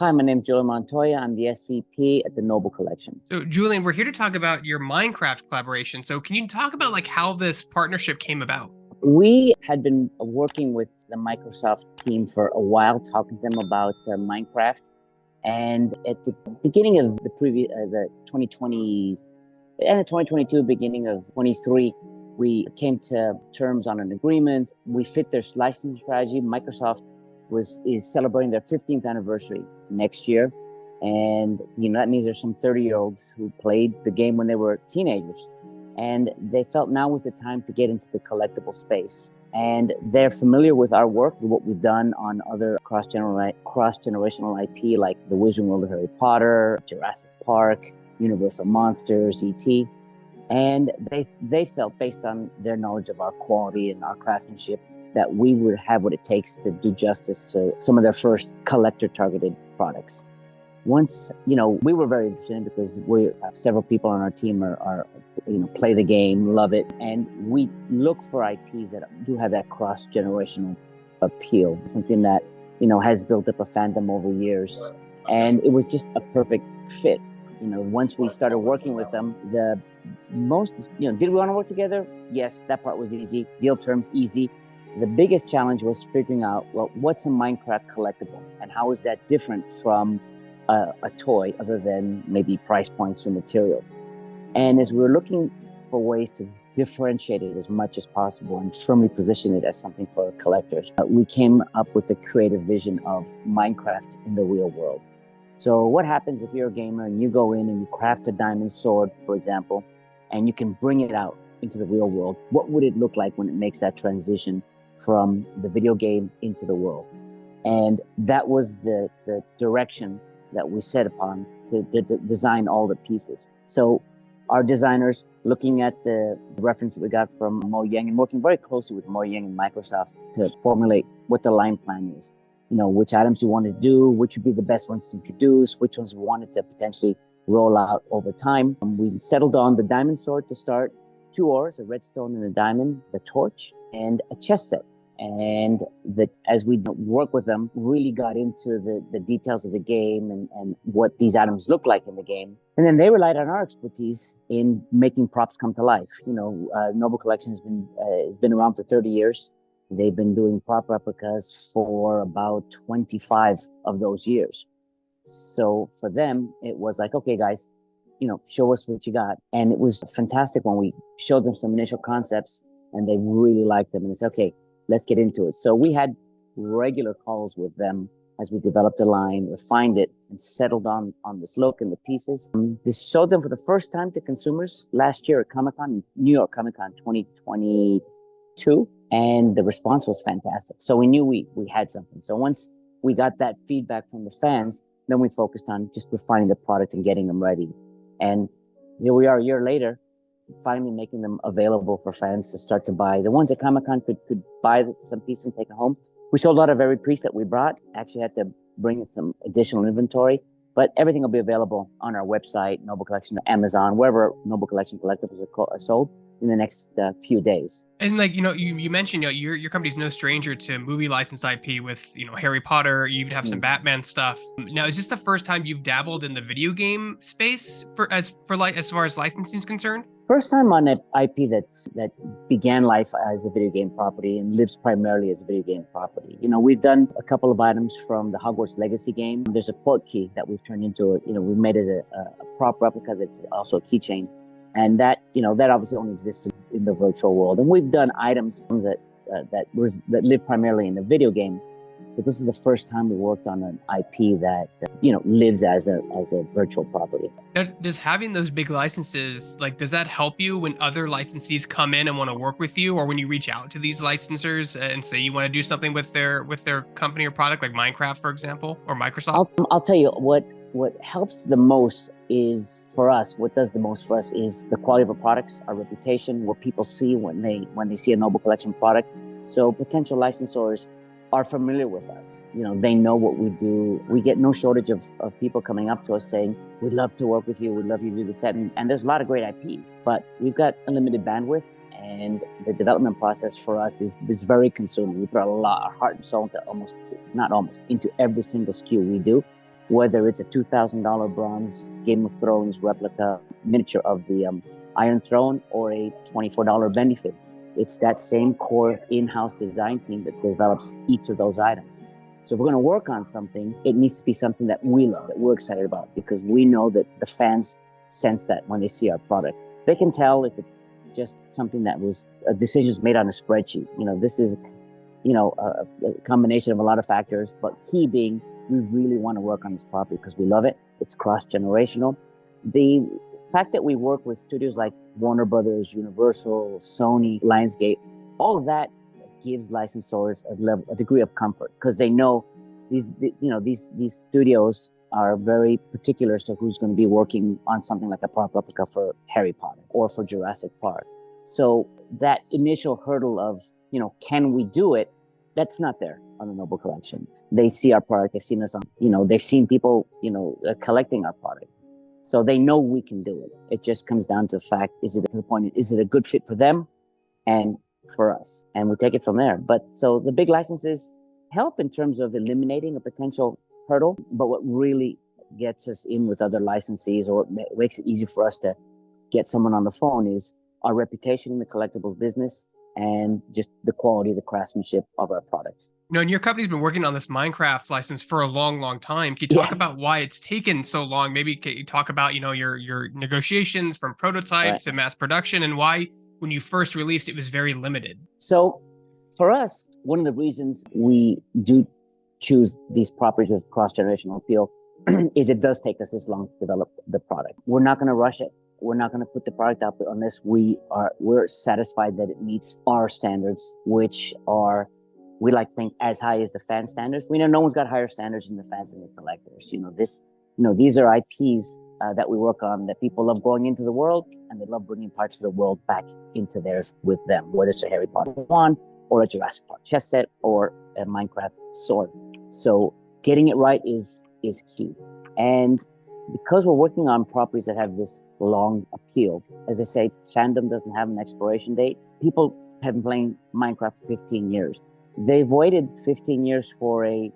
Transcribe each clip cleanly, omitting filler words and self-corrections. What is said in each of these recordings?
Hi, my name is Julian Montoya. I'm the SVP at the Noble Collection. So, Julian, we're here to talk about your Minecraft collaboration. So, can you talk about like how this partnership came about? We had been working with the Microsoft team for a while, talking to them about Minecraft. And at the beginning of the 2020, end of 2022, beginning of 23, we came to terms on an agreement. We fit their licensing strategy. Microsoft is celebrating their 15th anniversary next year. And that means there's some 30-year-olds who played the game when they were teenagers. And they felt now was the time to get into the collectible space. And they're familiar with our work, what we've done on other cross-generational IP like the Wizarding World of Harry Potter, Jurassic Park, Universal Monsters, E.T. And they felt, based on their knowledge of our quality and our craftsmanship, that we would have what it takes to do justice to some of their first collector-targeted products. Once, we were very interested in, because we several people on our team are play the game, love it, and we look for IPs that do have that cross-generational appeal, something that has built up a fandom over years, and it was just a perfect fit. Once we started working with them, the most, did we want to work together? Yes, that part was easy. Deal terms easy. The biggest challenge was figuring out, well, what's a Minecraft collectible, and how is that different from a toy, other than maybe price points or materials. And as we were looking for ways to differentiate it as much as possible and firmly position it as something for collectors, we came up with the creative vision of Minecraft in the real world. So what happens if you're a gamer and you go in and you craft a diamond sword, for example, and you can bring it out into the real world? What would it look like when it makes that transition from the video game into the world? And that was the direction that we set upon to design all the pieces. So our designers, looking at the reference that we got from Mo Yang and working very closely with Mo Yang and Microsoft to formulate what the line plan is, which items we wanted to do, which would be the best ones to introduce, which ones we wanted to potentially roll out over time. We settled on the diamond sword to start, 2 ores, a redstone and a diamond, the torch, and a chess set. And as we work with them, really got into the details of the game and what these items look like in the game. And then they relied on our expertise in making props come to life. Noble Collection has been around for 30 years. They've been doing prop replicas for about 25 of those years. So for them, it was like, okay, guys, show us what you got. And it was fantastic when we showed them some initial concepts and they really liked them. And they said, okay, let's get into it. So we had regular calls with them as we developed a line, refined it, and settled on this look and the pieces. This showed them for the first time to consumers last year at Comic-Con, New York Comic-Con 2022, and the response was fantastic. So we knew we had something. So once we got that feedback from the fans, then we focused on just refining the product and getting them ready. And here we are a year later, finally making them available for fans to start to buy. The ones at Comic-Con could buy some pieces and take it home. We sold out of every piece that we brought. Actually had to bring in some additional inventory, but everything will be available on our website, Noble Collection, Amazon, wherever Noble Collection collectibles are sold in the next few days. And you mentioned, your company's no stranger to movie license IP with, Harry Potter. You even have some Batman stuff. Now, is this the first time you've dabbled in the video game space as far as licensing is concerned? First time on an IP that began life as a video game property and lives primarily as a video game property. We've done a couple of items from the Hogwarts Legacy game. There's a port key that we've turned into we made it a prop replica that's also a keychain. And that obviously only exists in the virtual world. And we've done items that live primarily in the video game. But this is the first time we worked on an IP that lives as a virtual property. Now, does having those big licenses, does that help you when other licensees come in and want to work with you, or when you reach out to these licensors and say you want to do something with their company or product, like Minecraft, for example, or Microsoft? I'll tell you what helps the most is, for us, what does the most for us is the quality of our products, our reputation, what people see when they see a Noble Collection product. So potential licensors are familiar with us. They know what we do. We get no shortage of people coming up to us saying, we'd love to work with you. We'd love you to do the set. And there's a lot of great IPs, but we've got unlimited bandwidth, and the development process for us is very consuming. We put a lot of heart and soul into into every single SKU we do. whether it's a $2,000 bronze Game of Thrones replica miniature of the Iron Throne or a $24 bendy fig. It's that same core in-house design team that develops each of those items. So if we're going to work on something, it needs to be something that we love, that we're excited about, because we know that the fans sense that when they see our product. They can tell if it's just something that was decisions made on a spreadsheet. This is, a combination of a lot of factors, but key being, we really want to work on this property because we love it. It's cross-generational. The fact that we work with studios like Warner Brothers, Universal, Sony, Lionsgate, all of that gives licensors a degree of comfort, because they know these studios are very particular as to who's going to be working on something like a prop replica for Harry Potter or for Jurassic Park. So that initial hurdle of, can we do it? That's not there on the Noble Collection. They see our product. They've seen us on, they've seen people, collecting our product. So they know we can do it. It just comes down to the fact, is it a good fit for them and for us? And we take it from there. But so the big licenses help in terms of eliminating a potential hurdle. But what really gets us in with other licensees, or makes it easy for us to get someone on the phone, is our reputation in the collectibles business and just the quality of the craftsmanship of our product. And your company's been working on this Minecraft license for a long, long time. Can you talk about why it's taken so long? Maybe can you talk about, your negotiations from prototype to mass production, and why when you first released it was very limited? So for us, one of the reasons we do choose these properties with cross-generational appeal is it does take us this long to develop the product. We're not going to rush it. We're not going to put the product out there unless we're satisfied that it meets our standards, which are, we like to think, as high as the fan standards. We know no one's got higher standards than the fans and the collectors. These are IPs that we work on that people love going into the world, and they love bringing parts of the world back into theirs with them, whether it's a Harry Potter wand or a Jurassic Park chess set or a Minecraft sword. So getting it right is key. And because we're working on properties that have this long appeal, as I say, fandom doesn't have an expiration date. People have been playing Minecraft for 15 years. They've waited 15 years for a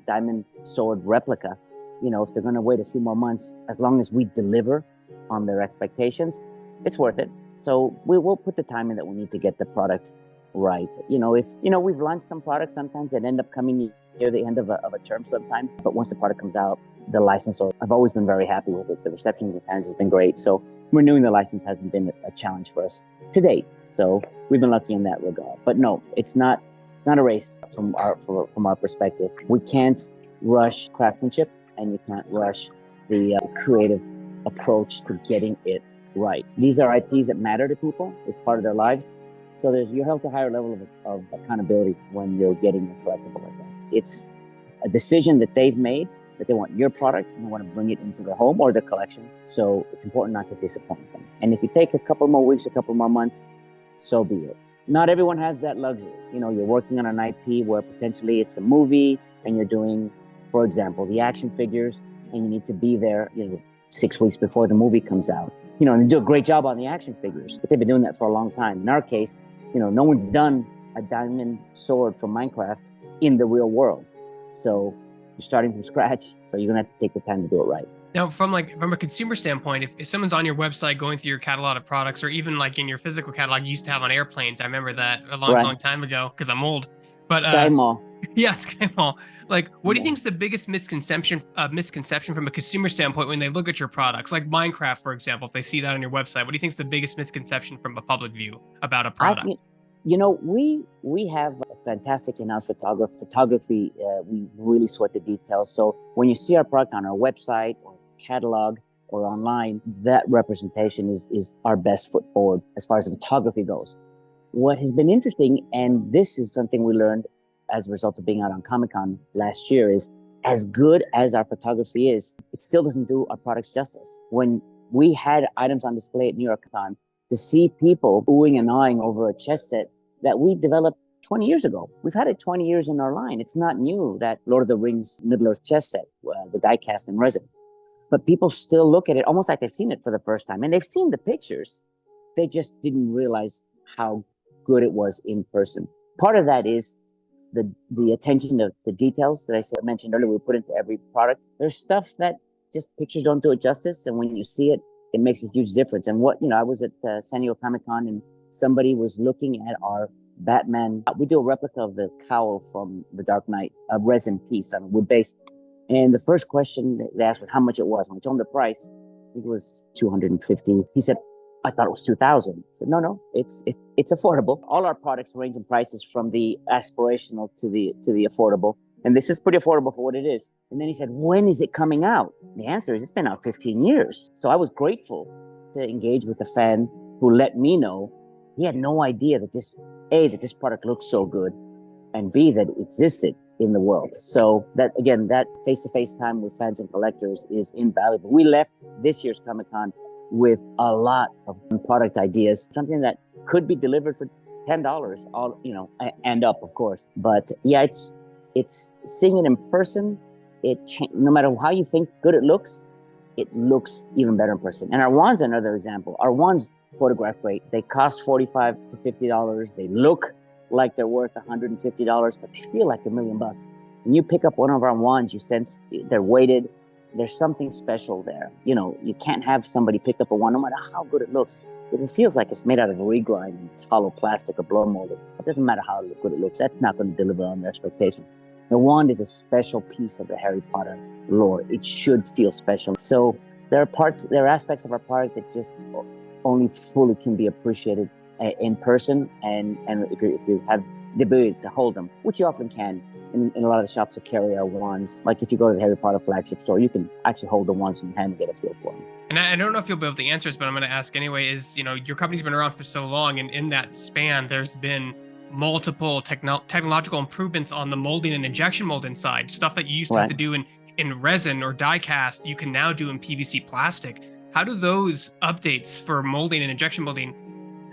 diamond sword replica. If they're going to wait a few more months, as long as we deliver on their expectations, it's worth it. So we will put the time in that we need to get the product right. We've launched some products sometimes that end up coming near the end of a term sometimes, but once the product comes out, the licensor, I've always been very happy with it. The reception of the fans has been great. So renewing the license hasn't been a challenge for us to date. So we've been lucky in that regard. But no, it's not a race from our perspective. We can't rush craftsmanship, and you can't rush the creative approach to getting it right. These are IPs that matter to people. It's part of their lives. So you're held to a higher level of accountability when you're getting a collectible like that. It's a decision that they've made, that they want your product and they want to bring it into their home or their collection. So it's important not to disappoint them. And if you take a couple more weeks, a couple more months, so be it. Not everyone has that luxury. You're working on an IP where potentially it's a movie, and you're doing, for example, the action figures, and you need to be there, 6 weeks before the movie comes out. And they do a great job on the action figures, but they've been doing that for a long time. In our case, no one's done a diamond sword from Minecraft in the real world. So you're starting from scratch. So you're going to have to take the time to do it right. Now, from a consumer standpoint, if someone's on your website going through your catalog of products, or even like in your physical catalog you used to have on airplanes, I remember that a long time ago because I'm old. But Sky Mall. Yeah, Sky Mall. Like, what do you think is the biggest misconception from a consumer standpoint when they look at your products? Like Minecraft, for example, if they see that on your website, what do you think is the biggest misconception from a public view about a product? We have a fantastic in-house photography. We really sweat the details. So when you see our product on our website or catalog or online, that representation is our best foot forward as far as photography goes. What has been interesting, and this is something we learned as a result of being out on Comic-Con last year, is as good as our photography is, it still doesn't do our products justice. When we had items on display at New York Con, to see people oohing and awing over a chess set that we developed 20 years ago. We've had it 20 years in our line. It's not new, that Lord of the Rings Middle-earth chess set, the die cast in resin. But people still look at it almost like they've seen it for the first time. And they've seen the pictures. They just didn't realize how good it was in person. Part of that is the attention to the details that I mentioned earlier, we put into every product. There's stuff that just pictures don't do it justice, and when you see it, it makes a huge difference. And I was at San Diego Comic-Con, and somebody was looking at our Batman. We do a replica of the cowl from The Dark Knight, a resin piece on wood base. And the first question they asked was how much it was. When I told him the price, it was $250. He said, I thought it was $2,000. I said, no, it's affordable. All our products range in prices from the aspirational to the affordable. And this is pretty affordable for what it is. And then he said, when is it coming out? The answer is it's been out 15 years. So I was grateful to engage with a fan who let me know he had no idea that this product looked so good, and B, that it existed in the world. So that face-to-face time with fans and collectors is invaluable. We left this year's Comic-Con with a lot of product ideas, something that could be delivered for $10, all and up, of course. But yeah, it's seeing it in person. No matter how you think good it looks even better in person. And our wands are another example. Our wands photograph great. They cost $45 to $50. They look like they're worth $150, but they feel like $1 million. When you pick up one of our wands, you sense they're weighted. There's something special there. You can't have somebody pick up a wand, no matter how good it looks. If it feels like it's made out of regrind and it's hollow plastic or blow molded, it doesn't matter how good it looks. That's not going to deliver on their expectation. The wand is a special piece of the Harry Potter lore. It should feel special. So there are aspects of our product that just only fully can be appreciated in person, and if you have the ability to hold them, which you often can in a lot of the shops that carry our wands. Like if you go to the Harry Potter flagship store, you can actually hold the wands in your hand and get a feel for them. And I don't know if you'll be able to answer this, but I'm going to ask anyway, is, your company's been around for so long, and in that span, there's been multiple technological improvements on the molding and injection molding side. Stuff that you used to have to do in resin or die cast, you can now do in PVC plastic. How do those updates for molding and injection molding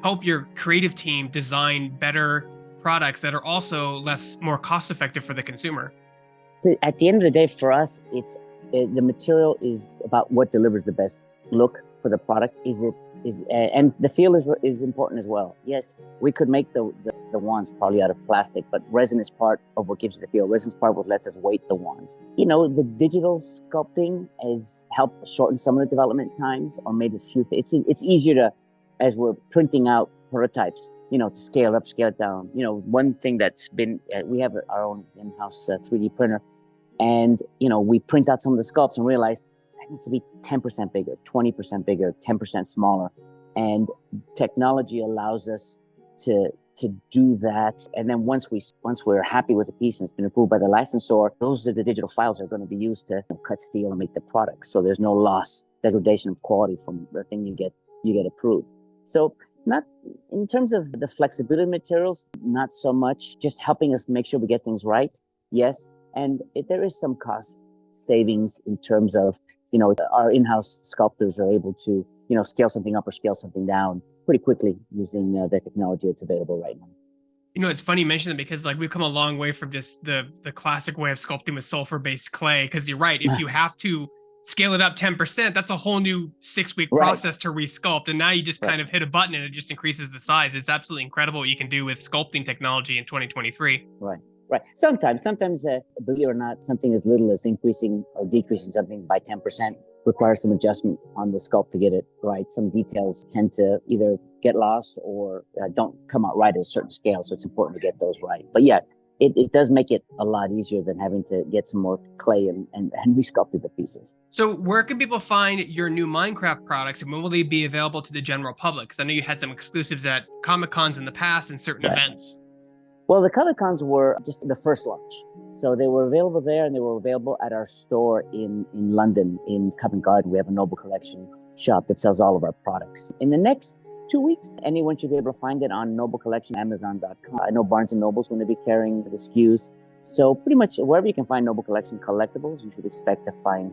help your creative team design better products that are also more cost effective for the consumer? So at the end of the day, for us, the material is about what delivers the best look for the product. And the feel is important as well. Yes, we could make the wands probably out of plastic, but resin is part of what gives the feel. Resin is part of what lets us weight the wands. The digital sculpting has helped shorten some of the development times, or made it's easier to, as we're printing out prototypes, to scale up, scale it down. One thing that's been, we have our own in-house 3D printer, and, we print out some of the sculpts and realize that needs to be 10% bigger, 20% bigger, 10% smaller. And technology allows us to do that. And then once we're happy with the piece and it's been approved by the licensor, those are the digital files that are going to be used to cut steel and make the product. So there's no loss, degradation of quality from the thing you get approved. So not in terms of the flexibility of materials, not so much, just helping us make sure we get things right. Yes. And there is some cost savings in terms of, our in-house sculptors are able to, scale something up or scale something down pretty quickly using the technology that's available right now. It's funny you mention that, because we've come a long way from just the classic way of sculpting with sulfur-based clay. Because you're right, if you have to scale it up 10%, that's a whole new 6-week process to resculpt. And now you just kind of hit a button and it just increases the size. It's absolutely incredible what you can do with sculpting technology in 2023. Right. Sometimes, believe it or not, something as little as increasing or decreasing something by 10% requires some adjustment on the sculpt to get it right. Some details tend to either get lost or don't come out right at a certain scale. So it's important to get those right. But yeah, it does make it a lot easier than having to get some more clay and resculpted the pieces. So where can people find your new Minecraft products, and when will they be available to the general public? Because I know you had some exclusives at Comic-Cons in the past and certain events. Well, the Comic-Cons were just the first launch. So they were available there, and they were available at our store in London, in Covent Garden. We have a Noble Collection shop that sells all of our products. In the next 2 weeks, anyone should be able to find it on Noble Collection, Amazon.com. I know Barnes & Noble's going to be carrying the SKUs. So pretty much wherever you can find Noble Collection collectibles, you should expect to find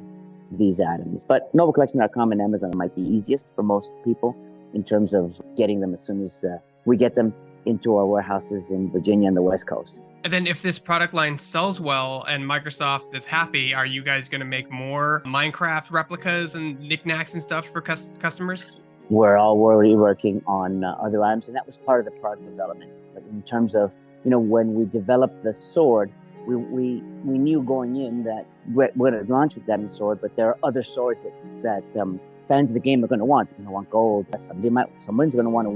these items. But NobleCollection.com and Amazon might be easiest for most people in terms of getting them as soon as we get them into our warehouses in Virginia and the West Coast. And then if this product line sells well and Microsoft is happy, are you guys going to make more Minecraft replicas and knickknacks and stuff for customers? We're already working on other items, and that was part of the product development. But in terms of, when we developed the sword, we knew going in that we're going to launch with that sword, but there are other swords that fans of the game are going to want. They want gold. Someone's going to want a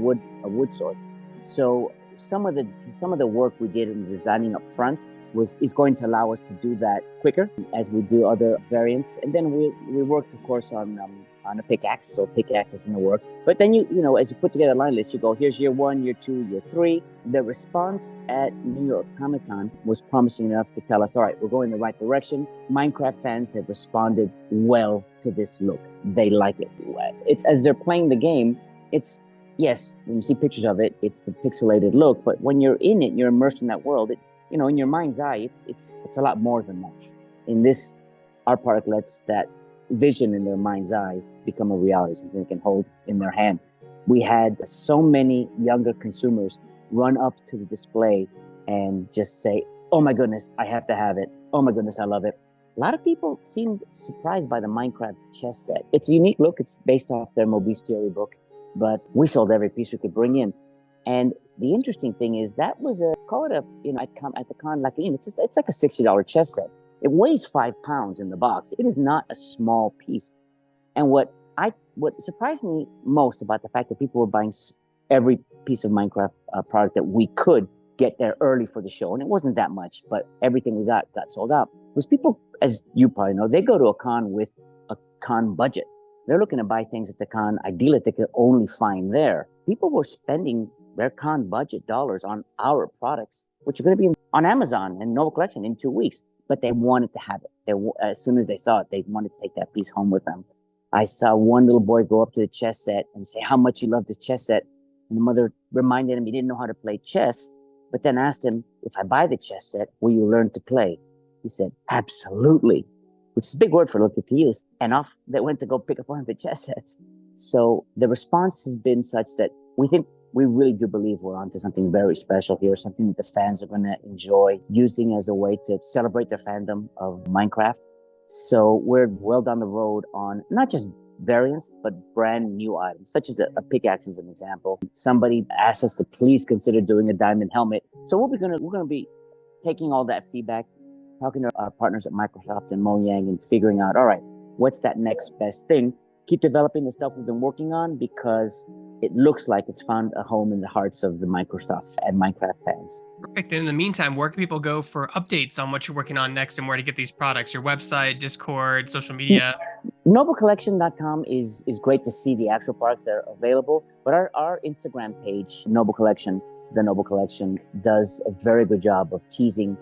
wood sword. So some of the work we did in designing up front is going to allow us to do that quicker as we do other variants. And then we worked, of course, on a pickaxe. So pickaxe is in the work. But then as you put together a line list, you go, here's year 1, year 2, year 3. The response at New York Comic Con was promising enough to tell us, all right, we're going in the right direction. Minecraft fans have responded well to this look. They like it. It's as they're playing the game, yes, when you see pictures of it, it's the pixelated look. But when you're in it, you're immersed in that world. In your mind's eye, it's a lot more than that. In this, our product lets that vision in their mind's eye become a reality, something they can hold in their hand. We had so many younger consumers run up to the display and just say, oh my goodness, I have to have it. Oh my goodness, I love it. A lot of people seemed surprised by the Minecraft chess set. It's a unique look. It's based off their Mobius Theory book, but we sold every piece we could bring in. And the interesting thing is that was at the con, like, it's like a $60 chess set. It weighs 5 pounds in the box. It is not a small piece. And what surprised me most about the fact that people were buying every piece of Minecraft product that we could get there early for the show, and it wasn't that much, but everything we got sold out, was people, as you probably know, they go to a con with a con budget. They're looking to buy things at the con, ideally they could only find there. People were spending their con budget dollars on our products, which are going to be on Amazon and Noble Collection in 2 weeks. But they wanted to have it. As soon as they saw it, they wanted to take that piece home with them. I saw one little boy go up to the chess set and say how much he loved this chess set. And the mother reminded him he didn't know how to play chess, but then asked him, if I buy the chess set, will you learn to play? He said, absolutely, which is a big word for look to use. And off they went to go pick up one of the chess sets. So the response has been such that we really do believe we're onto something very special here, something that the fans are going to enjoy using as a way to celebrate their fandom of Minecraft. So we're well down the road on not just variants, but brand new items, such as a pickaxe as an example. Somebody asked us to please consider doing a diamond helmet. So we're going to be taking all that feedback, talking to our partners at Microsoft and Mojang and figuring out, all right, what's that next best thing? Keep developing the stuff we've been working on because it looks like it's found a home in the hearts of the Microsoft and Minecraft fans. Perfect. And in the meantime, where can people go for updates on what you're working on next and where to get these products? Your website, Discord, social media? NobleCollection.com is great to see the actual products that are available, but our Instagram page, Noble Collection, the Noble Collection, does a very good job of teasing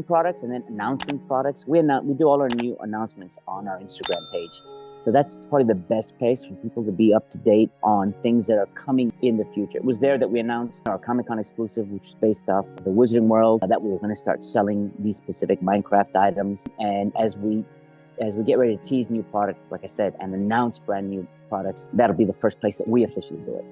products and then announcing products. We do all our new announcements on our Instagram page. So that's probably the best place for people to be up to date on things that are coming in the future. It was there that we announced our Comic-Con exclusive, which is based off the Wizarding World, that we were going to start selling these specific Minecraft items. And as we get ready to tease new product, like I said, and announce brand new products, that'll be the first place that we officially do it.